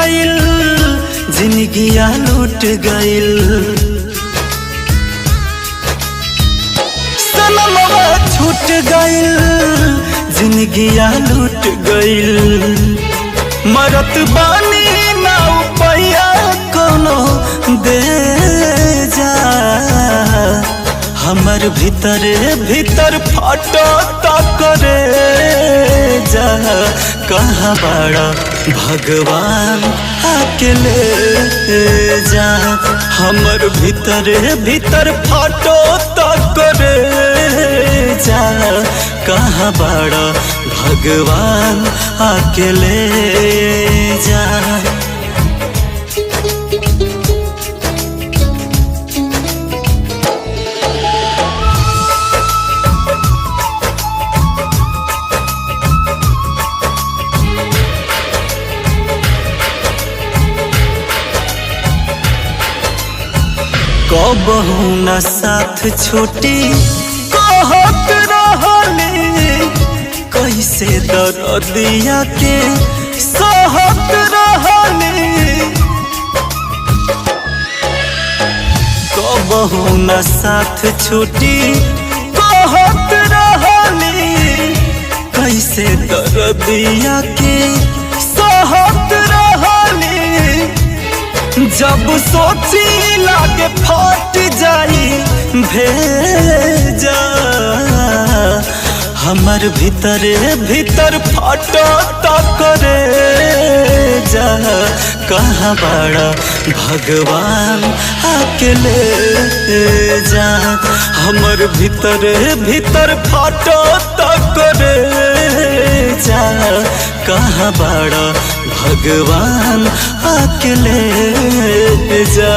गइल, जिंदगिया लूट गइल। सनमवा छूट गइल, जिंदगिया लूट गइल। मरत बानी ना उपाया कोनो दे जा, हमर भीतरे भीतर फाटो करे जा। कहाँ बड़ा भगवान आके ले जा, हमर भीतरे भीतर फाटो करे जा। कहाँ बड़ा भगवान आके ले जा। कबहू न साथ छूटी कहत रहली, कैसे दर्दिया के सहत रहली। कबहू न साथ छूटी कहत रहली, कैसे दर्दिया के सहत रहली। जब सोची लागे फट जाई भेजा, हमर भीतरे भीतर फाटो करे जा। कहाँ बड़ा भगवान आके ले जा, हमर भीतरे भीतर फाटो करे जा। कहाँ बड़ा भगवान आके ले जा।